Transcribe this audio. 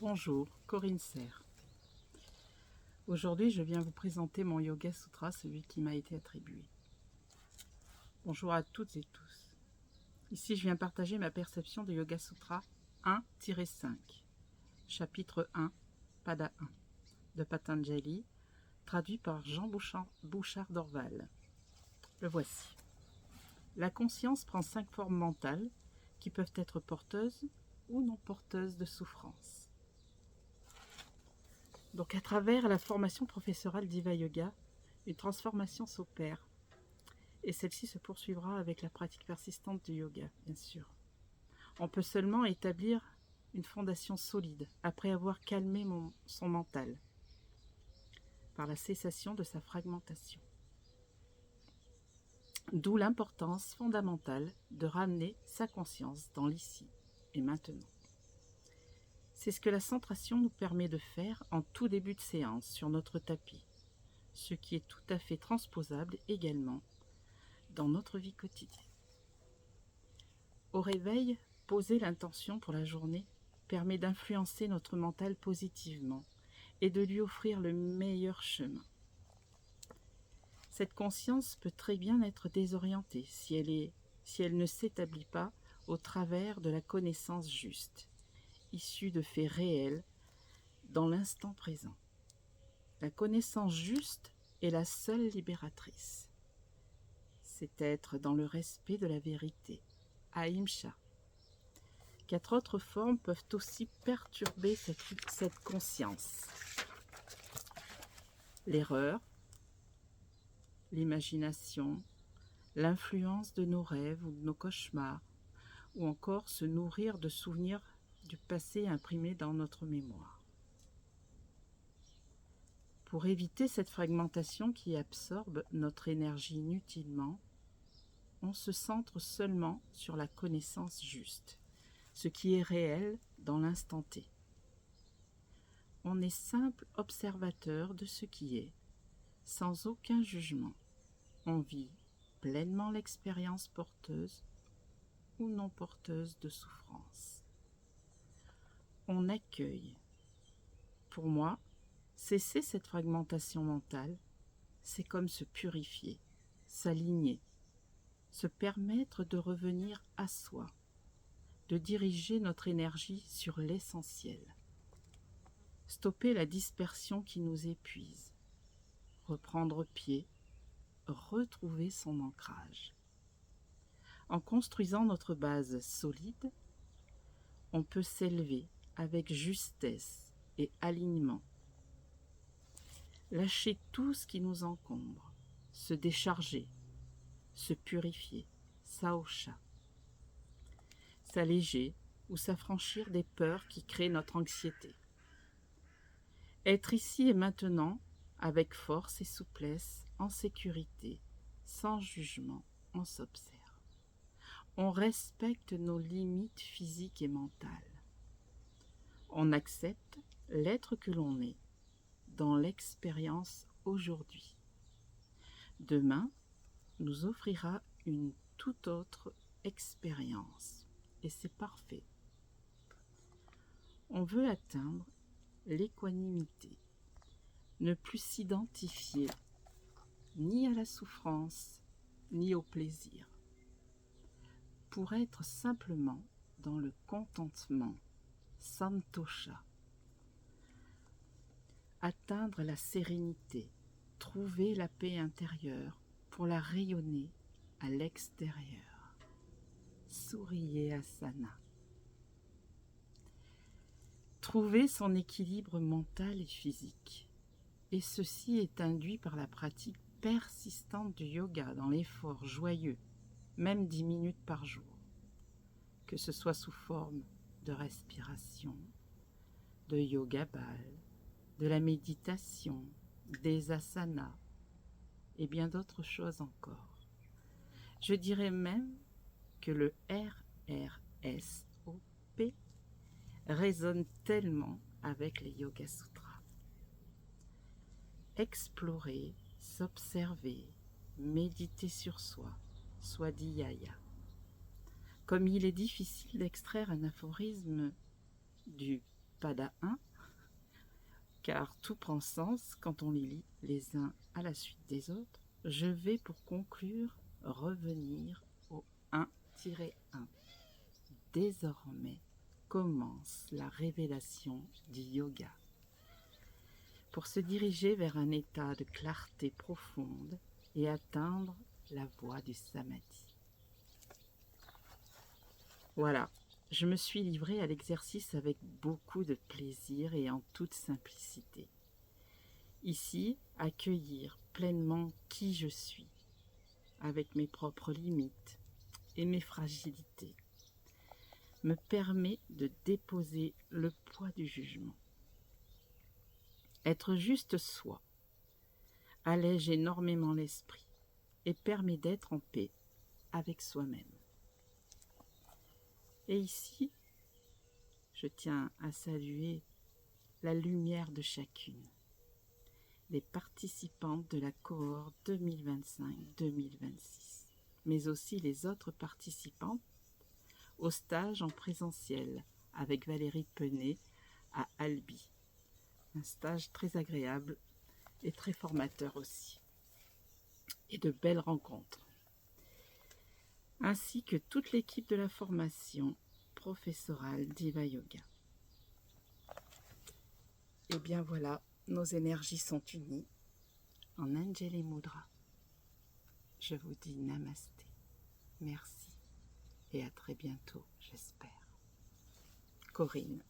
Bonjour, Corinne Serre. Aujourd'hui, je viens vous présenter mon Yoga Sutra, celui qui m'a été attribué. Bonjour à toutes et tous. Ici, je viens partager ma perception de Yoga Sutra 1-5, chapitre 1, Pada 1, de Patanjali, traduit par Jean Bouchard d'Orval. Le voici. La conscience prend 5 formes mentales qui peuvent être porteuses ou non porteuses de souffrance. Donc à travers la formation professorale d'Iva Yoga, une transformation s'opère. Et celle-ci se poursuivra avec la pratique persistante du yoga, bien sûr. On peut seulement établir une fondation solide après avoir calmé son mental par la cessation de sa fragmentation. D'où l'importance fondamentale de ramener sa conscience dans l'ici et maintenant. C'est ce que la centration nous permet de faire en tout début de séance sur notre tapis, ce qui est tout à fait transposable également dans notre vie quotidienne. Au réveil, poser l'intention pour la journée permet d'influencer notre mental positivement et de lui offrir le meilleur chemin. Cette conscience peut très bien être désorientée si elle ne s'établit pas au travers de la connaissance juste, issue de faits réels dans l'instant présent. La connaissance juste est la seule libératrice. C'est être dans le respect de la vérité, ahimsa. 4 autres formes peuvent aussi perturber cette conscience. L'erreur, l'imagination, l'influence de nos rêves ou de nos cauchemars, ou encore se nourrir de souvenirs du passé imprimés dans notre mémoire. Pour éviter cette fragmentation qui absorbe notre énergie inutilement, on se centre seulement sur la connaissance juste, ce qui est réel dans l'instant T. On est simple observateur de ce qui est, sans aucun jugement. On vit pleinement l'expérience porteuse ou non porteuse de souffrance. On accueille. Pour moi, cesser cette fragmentation mentale, c'est comme se purifier, s'aligner, se permettre de revenir à soi, de diriger notre énergie sur l'essentiel. Stopper la dispersion qui nous épuise, reprendre pied, retrouver son ancrage. En construisant notre base solide, on peut s'élever avec justesse et alignement. Lâcher tout ce qui nous encombre, se décharger, se purifier, saosha. S'alléger ou s'affranchir des peurs qui créent notre anxiété. Être ici et maintenant, avec force et souplesse, en sécurité, sans jugement, on s'observe. On respecte nos limites physiques et mentales. On accepte l'être que l'on est, dans l'expérience aujourd'hui. Demain nous offrira une toute autre expérience, et c'est parfait. On veut atteindre l'équanimité, ne plus s'identifier ni à la souffrance, ni au plaisir, pour être simplement dans le contentement, santosha. Atteindre la sérénité, trouver la paix intérieure pour la rayonner à l'extérieur. Souriez asana. Trouver son équilibre mental et physique. Et ceci est induit par la pratique persistante du yoga dans l'effort joyeux, même 10 minutes par jour, que ce soit sous forme de respiration, de yoga ball, de la méditation, des asanas et bien d'autres choses encore. Je dirais même que le RRSOP résonne tellement avec les Yoga Sutras. Explorer, s'observer, méditer sur soi, swadhyaya. Comme il est difficile d'extraire un aphorisme du Pada 1, car tout prend sens quand on les lit les uns à la suite des autres. Je vais pour conclure revenir au 1-1. Désormais commence la révélation du yoga. Pour se diriger vers un état de clarté profonde et atteindre la voie du samadhi. Voilà, je me suis livrée à l'exercice avec beaucoup de plaisir et en toute simplicité. Ici, accueillir pleinement qui je suis, avec mes propres limites et mes fragilités, me permet de déposer le poids du jugement. Être juste soi allège énormément l'esprit et permet d'être en paix avec soi-même. Et ici, je tiens à saluer la lumière de chacune, les participantes de la cohorte 2025-2026, mais aussi les autres participantes au stage en présentiel avec Valérie Penet à Albi. Un stage très agréable et très formateur aussi. Et de belles rencontres. Ainsi que toute l'équipe de la formation professorale Diva Yoga. Et bien voilà, nos énergies sont unies en Anjali Mudra. Je vous dis namasté, merci et à très bientôt, j'espère. Corinne.